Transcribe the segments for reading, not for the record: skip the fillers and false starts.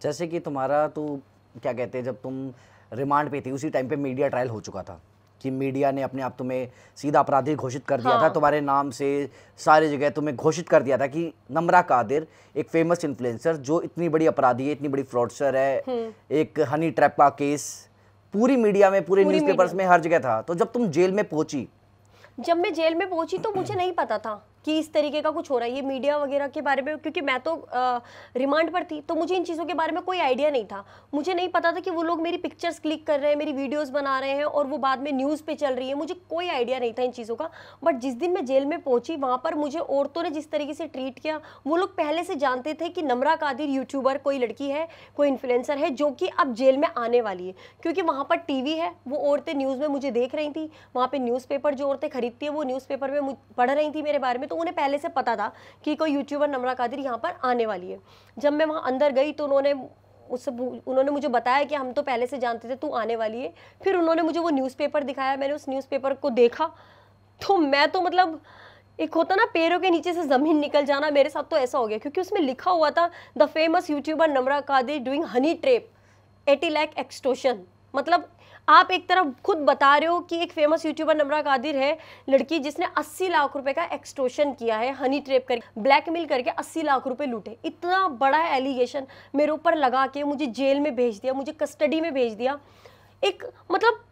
जैसे कि तुम्हारा तो क्या कहते हैं, जब तुम रिमांड पे थी उसी टाइम पे मीडिया ट्रायल हो चुका था कि मीडिया ने अपने आप तुम्हें सीधा अपराधी घोषित कर दिया था, तुम्हारे नाम से सारी जगह तुम्हें घोषित कर दिया था कि नम्रा कादिर एक फेमस इन्फ्लुएंसर जो इतनी बड़ी अपराधी है, इतनी बड़ी फ्रॉडस्टर है, एक हनी ट्रैप का केस पूरी मीडिया में, पूरे न्यूज़पेपर्स में, हर जगह था। तो जब तुम जेल में पहुंची, जब मैं जेल में पहुंची तो मुझे नहीं पता था कि इस तरीके का कुछ हो रहा है, ये मीडिया वगैरह के बारे में, क्योंकि मैं तो रिमांड पर थी, तो मुझे इन चीज़ों के बारे में कोई आइडिया नहीं था। मुझे नहीं पता था कि वो लोग मेरी पिक्चर्स क्लिक कर रहे हैं, मेरी वीडियोस बना रहे हैं और वो बाद में न्यूज़ पे चल रही है। मुझे कोई आइडिया नहीं था इन चीज़ों का। बट जिस दिन मैं जेल में पहुंची, वहाँ पर मुझे औरतों ने जिस तरीके से ट्रीट किया, वो लोग पहले से जानते थे कि नम्रा कादिर यूट्यूबर कोई लड़की है, कोई इन्फ्लुएंसर है जो कि अब जेल में आने वाली है, क्योंकि वहाँ पर टीवी है। वो औरतें न्यूज़ में मुझे देख रही थी, वहाँ पर न्यूज़पेपर जो औरतें खरीदती है वो न्यूज़पेपर में पढ़ रही थी मेरे बारे में, तो उन्हें पहले से पता था कि कोई यूट्यूबर नम्रा कादिर यहाँ पर आने वाली है। जब मैं वहाँ अंदर गई तो उन्होंने मुझे बताया कि हम तो पहले से जानते थे तू आने वाली है। फिर उन्होंने मुझे वो न्यूज़पेपर दिखाया, मैंने उस न्यूज़पेपर को देखा तो मैं तो मतलब, एक होता ना पैरों के नीचे से जमीन निकल जाना, मेरे साथ तो ऐसा हो गया, क्योंकि उसमें लिखा हुआ था the famous YouTuber Namra Qadir doing honey trap 80 lakh extortion. मतलब आप एक तरफ खुद बता रहे हो कि एक फेमस यूट्यूबर नम्रा कादिर है लड़की जिसने 80 लाख रुपए का एक्सटॉर्शन किया है, हनी ट्रैप करके, ब्लैकमेल करके 80 लाख रुपए लूटे। इतना बड़ा एलिगेशन मेरे ऊपर लगा के मुझे जेल में भेज दिया, मुझे कस्टडी में भेज दिया। एक मतलब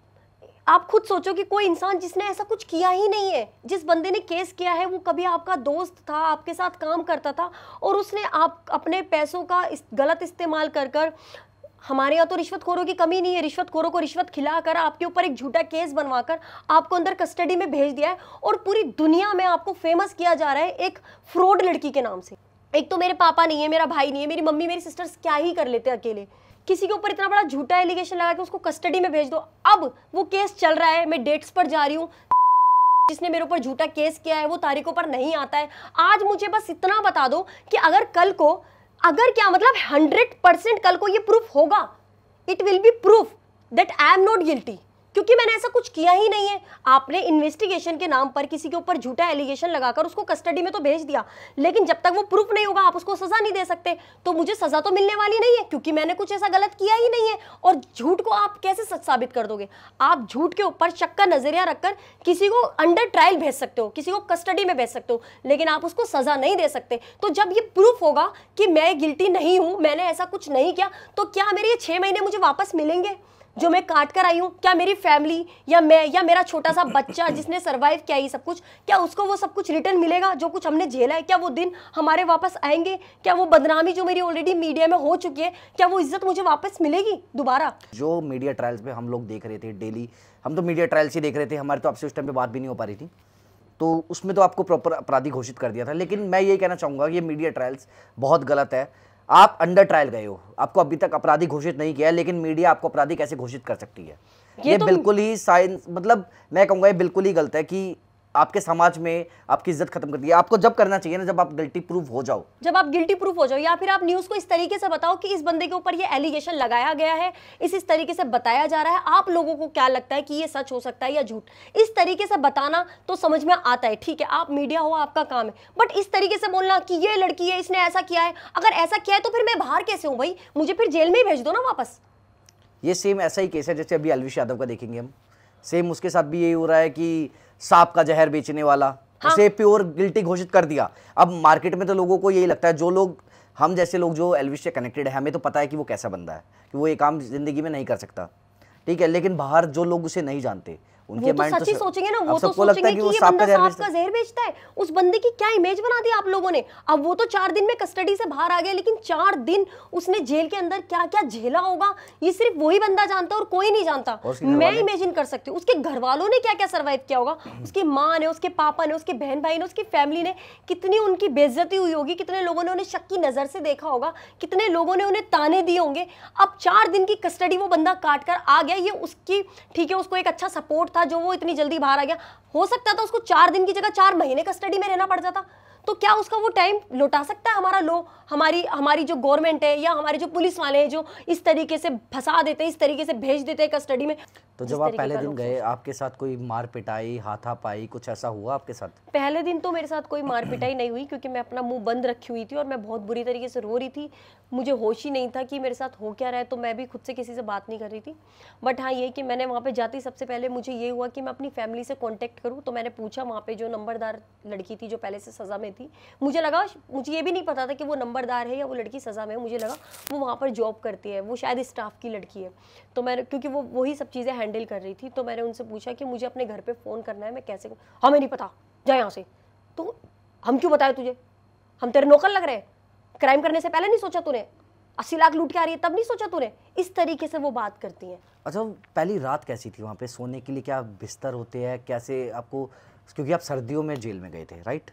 आप खुद सोचो कि कोई इंसान जिसने ऐसा कुछ किया ही नहीं है, जिस बंदे ने केस किया है वो कभी आपका दोस्त था, आपके साथ काम करता था, और उसने आप अपने पैसों का गलत इस्तेमाल कर हमारे यहाँ तो रिश्वतखोरों की कमी नहीं है, रिश्वतखोरों को रिश्वत खिलाकर आपके ऊपर एक झूठा केस बनवाकर आपको अंदर कस्टडी में भेज दिया है, और पूरी दुनिया में आपको फेमस किया जा रहा है एक फ्रॉड लड़की के नाम से। एक तो मेरे पापा नहीं है, मेरा भाई नहीं है, मेरी मम्मी मेरी सिस्टर्स क्या ही कर लेते अकेले, किसी के ऊपर इतना बड़ा झूठा एलिगेशन लगा के उसको कस्टडी में भेज दो। अब वो केस चल रहा है, मैं डेट्स पर जा रही हूँ, जिसने मेरे ऊपर झूठा केस किया है वो तारीखों पर नहीं आता है। आज मुझे बस इतना बता दो कि अगर कल को, अगर क्या मतलब 100% कल को ये प्रूफ होगा, it will be proof that I am not guilty, क्योंकि मैंने ऐसा कुछ किया ही नहीं है। आपने इन्वेस्टिगेशन के नाम पर किसी के ऊपर झूठा एलिगेशन लगाकर उसको कस्टडी में तो भेज दिया, लेकिन जब तक वो प्रूफ नहीं होगा आप उसको सजा नहीं दे सकते। तो मुझे सजा तो मिलने वाली नहीं है, क्योंकि मैंने कुछ ऐसा गलत किया ही नहीं है। और झूठ को आप कैसे सच साबित कर दोगे? आप झूठ के ऊपर शक का नजरिया रखकर किसी को अंडर ट्रायल भेज सकते हो, किसी को कस्टडी में भेज सकते हो, लेकिन आप उसको सजा नहीं दे सकते। तो जब ये प्रूफ होगा कि मैं गिल्टी नहीं हूं, मैंने ऐसा कुछ नहीं किया, तो क्या मेरे ये 6 महीने मुझे वापस मिलेंगे जो मैं काट कर आई हूँ? क्या मेरी फैमिली या मैं या मेरा छोटा सा बच्चा जिसने सरवाइव किया ये सब कुछ, क्या उसको वो सब कुछ रिटर्न मिलेगा जो कुछ हमने झेला है? क्या वो दिन हमारे वापस आएंगे? क्या वो बदनामी जो मेरी ऑलरेडी मीडिया में हो चुकी है, क्या वो इज्जत मुझे वापस मिलेगी दोबारा? जो मीडिया ट्रायल्स पे हम लोग देख रहे थे डेली, हम तो मीडिया ट्रायल्स ही देख रहे थे, हमारे तो आपसे उस टाइम पे बात भी नहीं हो पा रही थी, तो उसमें तो आपको प्रॉपर अपराधी घोषित कर दिया था। लेकिन मैं ये कहना चाहूँगा कि ये मीडिया ट्रायल्स बहुत गलत है। आप अंडर ट्रायल गए हो, आपको अभी तक अपराधी घोषित नहीं किया है, लेकिन मीडिया आपको अपराधी कैसे घोषित कर सकती है? ये तो बिल्कुल ही साइंस, मतलब मैं कहूँगा ये बिल्कुल ही गलत है कि आपके समाज में आपकी इज्जत खत्म कर दी है। आपको जब करना चाहिए ना, जब आप गिल्टी प्रूफ हो जाओ, जब आप गिल्टी प्रूफ हो जाओ, या फिर आप न्यूज़ को इस तरीके से बताओ कि इस बंदे के ऊपर ये एलिगेशन लगाया गया है, इस तरीके से बताया जा रहा है, आप लोगों को क्या लगता है कि ये सच हो सकता है या झूठ, इस तरीके से बताना तो समझ में आता है। ठीक है, आप मीडिया हो, आपका काम है, बट इस तरीके से बोलना कि ये लड़की है, इसने ऐसा किया है, अगर ऐसा किया है तो फिर मैं बाहर कैसे हूँ भाई? मुझे फिर जेल में ही भेज दो ना वापस। ये सेम ऐसा ही केस है जैसे अभी अलविश यादव का देखेंगे हम, सेम उसके साथ भी यही हो रहा है कि सांप का जहर बेचने वाला, हाँ, उसे प्योर गिल्टी घोषित कर दिया। अब मार्केट में तो लोगों को यही लगता है, जो लोग हम जैसे लोग जो एल्विश से कनेक्टेड है, हमें तो पता है कि वो कैसा बंदा है, कि वो ये काम जिंदगी में नहीं कर सकता, ठीक है, लेकिन बाहर जो लोग उसे नहीं जानते उनके माइंड तो सच्ची सोचेंगे ना, वो तो सोचेंगे कि ये बंदा सांप का जहर बेचता है। उस बंदे की क्या इमेज बना दी आप लोगों ने। अब वो तो 4 दिन में कस्टडी से बाहर आ गया, लेकिन 4 दिन उसने जेल के अंदर क्या क्या झेला होगा ये सिर्फ वही बंदा जानता है और कोई नहीं जानता। मैं इमेजिन कर सकती हूँ उसके घर वालों ने क्या क्या सर्वाइव किया होगा, उसकी माँ ने, उसके पापा ने, उसके बहन भाई ने, उसकी फैमिली ने, कितनी उनकी बेइज्जती हुई होगी, कितने लोगों ने उन्हें शक की नजर से देखा होगा, कितने लोगों ने उन्हें ताने दिए होंगे। अब 4 दिन की कस्टडी वो बंदा काट कर आ गया, ये उसकी, ठीक है, उसको एक अच्छा सपोर्ट था जो वो इतनी जल्दी बाहर आ गया। हो सकता था उसको 4 दिन की जगह 4 महीने कस्टडी में रहना पड़ जाता। तो क्या उसका वो टाइम लौटा सकता है हमारा लॉ, हमारी जो गवर्नमेंट है या हमारे जो पुलिस वाले हैं जो इस तरीके से फंसा देते हैं, इस तरीके से भेज देते हैं कस्टडी में। तो जब आप पहले दिन गए, आपके साथ कोई मार पिटाई, हाथापाई, कुछ ऐसा हुआ आपके साथ? पहले दिन तो मेरे साथ कोई मार पिटाई नहीं हुई, क्योंकि मैं अपना मुंह बंद रखी हुई थी और मैं बहुत बुरी तरीके से रो रही थी। मुझे होश ही नहीं था कि मेरे साथ हो क्या रहा है, तो मैं भी खुद से किसी से बात नहीं कर रही थी। बट हाँ, ये कि मैंने वहाँ पे जाती सबसे पहले मुझे ये हुआ कि मैं अपनी फैमिली से कांटेक्ट करूँ। तो मैंने पूछा वहाँ पे जो नंबरदार लड़की थी जो पहले से सज़ा में थी, मुझे लगा, मुझे ये भी नहीं पता था कि वो नंबरदार है या वो लड़की सज़ा में है, मुझे लगा वो वहाँ पर जॉब करती है, वो शायद स्टाफ की लड़की है। तो मैंने, क्योंकि वो वही सब चीज़ें हैंडल कर रही थी, तो मैंने उनसे पूछा कि मुझे अपने घर पे फ़ोन करना है, मैं कैसे? हमें नहीं पता, जा यहाँ से। तो हम क्यों बताए तुझे? हम तेरे नौकर लग रहे हैं? क्राइम करने से पहले नहीं सोचा तूने? 80 लाख लूट के आ रही है तब नहीं सोचा तूने? इस तरीके से वो बात करती हैं। अच्छा, पहली रात कैसी थी वहाँ पे? सोने के लिए क्या बिस्तर होते हैं, कैसे आपको? क्योंकि आप सर्दियों में जेल में गए थे, राइट?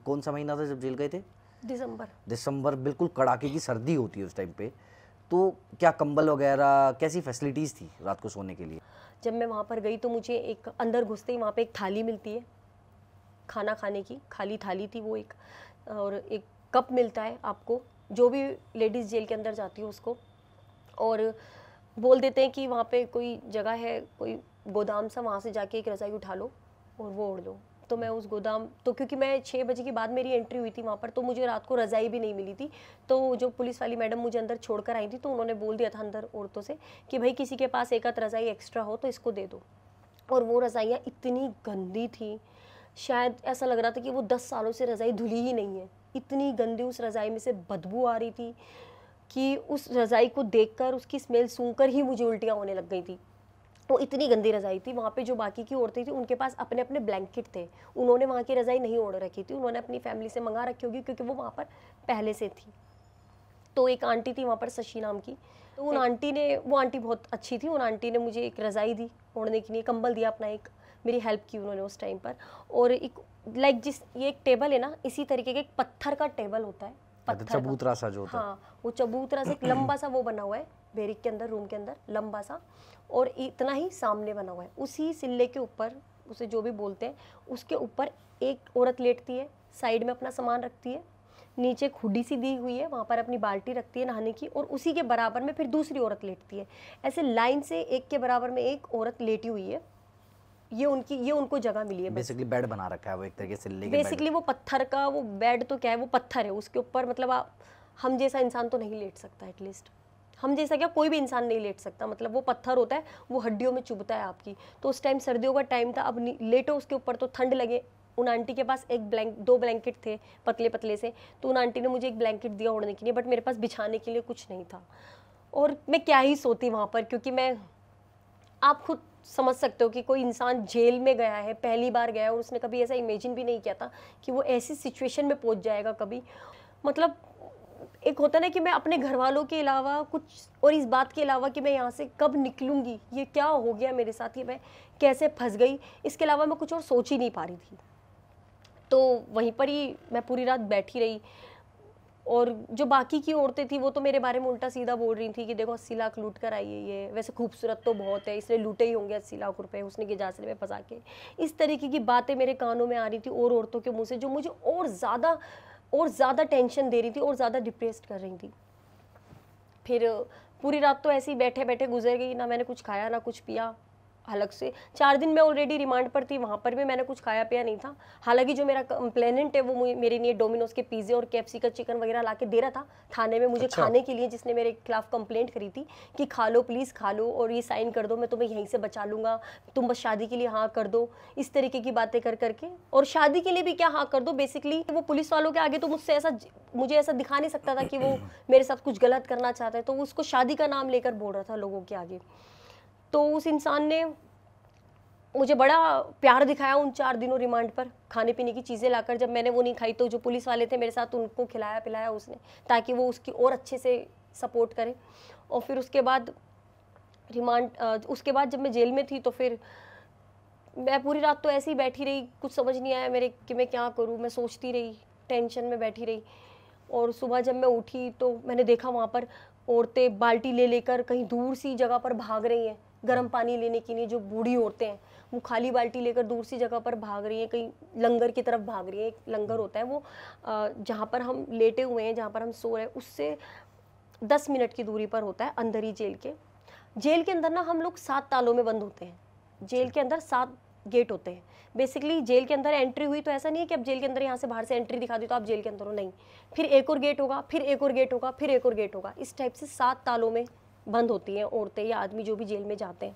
कौन सा महीना था जब जेल गए थे? दिसंबर। बिल्कुल कड़ाके की सर्दी होती है उस टाइम पे। तो क्या कंबल वगैरह, कैसी फैसिलिटीज़ थी रात को सोने के लिए? जब मैं वहाँ पर गई तो मुझे एक, अंदर घुसते ही वहाँ पे एक थाली मिलती है खाना खाने की, खाली थाली थी वो एक, और एक कप मिलता है आपको, जो भी लेडीज़ जेल के अंदर जाती हो उसको, और बोल देते हैं कि वहाँ पे कोई जगह है, कोई गोदाम सा, वहाँ से जाके एक रज़ाई उठा लो और वो ओढ़ लो। तो मैं उस गोदाम, तो क्योंकि मैं 6 बजे के बाद मेरी एंट्री हुई थी वहाँ पर, तो मुझे रात को रज़ाई भी नहीं मिली थी। तो जो पुलिस वाली मैडम मुझे अंदर छोड़कर आई थी, तो उन्होंने बोल दिया था अंदर औरतों से कि भाई किसी के पास एक आध रज़ाई एक्स्ट्रा हो तो इसको दे दो। और वो रज़ाइयाँ इतनी गंदी थी, शायद ऐसा लग रहा था कि वो 10 सालों से रज़ाई धुली ही नहीं है। इतनी गंदी उस रज़ाई में से बदबू आ रही थी कि उस रज़ाई को देखकर, उसकी स्मेल सूंघकर ही मुझे उल्टियाँ होने लग गई थी। वो इतनी गंदी रज़ाई थी। वहाँ पे जो बाकी की औरतें थी उनके पास अपने अपने ब्लैंकेट थे, उन्होंने वहाँ की रज़ाई नहीं ओढ़ रखी थी, उन्होंने अपनी फैमिली से मंगा रखी होगी क्योंकि वो वहाँ पर पहले से थी। तो एक आंटी थी वहाँ पर, शशि नाम की, तो उन आंटी ने, वो आंटी बहुत अच्छी थी, उन आंटी ने मुझे एक रज़ाई दी ओढ़ने के लिए, कंबल दिया अपना एक, मेरी हेल्प की उन्होंने उस टाइम पर। और एक लाइक जिस, ये एक टेबल है ना, इसी तरीके का एक पत्थर का टेबल होता है, पत्थर चबूतरा सा जो होता है। हाँ, वो चबूतरा से एक लंबा सा वो बना हुआ है बैरिक के अंदर, रूम के अंदर लंबा सा, और इतना ही सामने बना हुआ है। उसी सिल्ले के ऊपर, उसे जो भी बोलते हैं, उसके ऊपर एक औरत लेटती है, साइड में अपना सामान रखती है, नीचे खुडी सी दी हुई है, वहाँ पर अपनी बाल्टी रखती है नहाने की, और उसी के बराबर में फिर दूसरी औरत लेटती है। ऐसे लाइन से एक के बराबर में एक औरत लेटी हुई है। ये उनको जगह मिली है। बेसिकली बेड बना रखा है वो एक तरीके से, बेसिकली वो पत्थर का, वो बेड तो क्या है, वो पत्थर है, उसके ऊपर मतलब हम जैसा इंसान तो नहीं लेट सकता, एटलीस्ट हम जैसा क्या कोई भी इंसान नहीं लेट सकता, मतलब वो पत्थर होता है, वो हड्डियों में चुभता है आपकी। तो उस टाइम सर्दियों का टाइम था, अब लेटो उसके ऊपर तो ठंड लगे। उन आंटी के पास दो ब्लैंकेट थे पतले पतले से, तो उन आंटी ने मुझे एक ब्लैंकेट दिया ओढ़ने के लिए, बट मेरे पास बिछाने के लिए कुछ नहीं था। और मैं क्या ही सोती वहाँ पर, क्योंकि मैं, आप खुद समझ सकते हो कि कोई इंसान जेल में गया है, पहली बार गया है, और उसने कभी ऐसा इमेजिन भी नहीं किया था कि वो ऐसी सिचुएशन में पहुंच जाएगा कभी। मतलब एक होता ना कि मैं अपने घर वालों के अलावा कुछ, और इस बात के अलावा कि मैं यहाँ से कब निकलूँगी, ये क्या हो गया मेरे साथ, ये मैं कैसे फंस गई, इसके अलावा मैं कुछ और सोच ही नहीं पा रही थी। तो वहीं पर ही मैं पूरी रात बैठी रही, और जो बाकी की औरतें थी वो तो मेरे बारे में उल्टा सीधा बोल रही थी कि देखो 80 लाख लूट कर आई है ये, वैसे खूबसूरत तो बहुत है, इसलिए लूटे ही होंगे 80 लाख रुपए उसने के जासरे में फंसा के। इस तरीके की बातें मेरे कानों में आ रही थी और औरतों के मुंह से, जो मुझे और ज़्यादा टेंशन दे रही थी और ज़्यादा डिप्रेस्ड कर रही थी। फिर पूरी रात तो ऐसे ही बैठे बैठे गुजर गई, ना मैंने कुछ खाया ना कुछ पिया। अलग से 4 दिन मैं ऑलरेडी रिमांड पर थी, वहाँ पर भी मैंने कुछ खाया पिया नहीं था। हालांकि जो मेरा कंप्लेनेंट है वो मेरे लिए डोमिनोज के पिज़्ज़े और केएफसी का चिकन वगैरह ला के दे रहा था थाने में मुझे खाने के लिए, जिसने मेरे खिलाफ कंप्लेंट करी थी कि खा लो प्लीज़ खा लो, और ये साइन कर दो, मैं तुम्हें यहीं से बचा लूँगा, तुम बस शादी के लिए हाँ कर दो, इस तरीके की बातें कर करके। और शादी के लिए भी क्या हाँ कर दो, बेसिकली वो पुलिस वालों के आगे तो मुझे ऐसा दिखा नहीं सकता था कि वो मेरे साथ कुछ गलत करना चाहता है, तो वो उसको शादी का नाम लेकर बोल रहा था लोगों के आगे। तो उस इंसान ने मुझे बड़ा प्यार दिखाया उन 4 दिनों रिमांड पर, खाने पीने की चीज़ें लाकर। जब मैंने वो नहीं खाई तो जो पुलिस वाले थे मेरे साथ उनको खिलाया पिलाया उसने, ताकि वो उसकी और अच्छे से सपोर्ट करे। और फिर उसके बाद उसके बाद जब मैं जेल में थी तो फिर मैं पूरी रात तो ऐसे ही बैठी रही, कुछ समझ नहीं आया मेरे कि मैं क्या करूँ, मैं सोचती रही, टेंशन में बैठी रही। और सुबह जब मैं उठी तो मैंने देखा वहाँ पर औरतें बाल्टी ले लेकर कहीं दूर सी जगह पर भाग रही हैं गर्म पानी लेने के लिए। जो बूढ़ी औरतें हैं वो खाली बाल्टी लेकर दूर सी जगह पर भाग रही हैं, कहीं लंगर की तरफ भाग रही हैं। एक लंगर होता है वो जहाँ पर हम लेटे हुए हैं, जहाँ पर हम सो रहे हैं, उससे 10 मिनट की दूरी पर होता है, अंदर ही जेल के। जेल के अंदर ना हम लोग 7 तालों में बंद होते हैं। जेल के अंदर 7 गेट होते हैं। बेसिकली जेल के अंदर एंट्री हुई तो ऐसा नहीं है कि अब जेल के अंदर यहाँ से बाहर से एंट्री दिखा दी तो आप जेल के अंदर हो, नहीं। फिर एक और गेट होगा, फिर एक और गेट होगा, फिर एक और गेट होगा। इस टाइप से 7 तालों में बंद होती हैं औरतें या आदमी जो भी जेल में जाते हैं।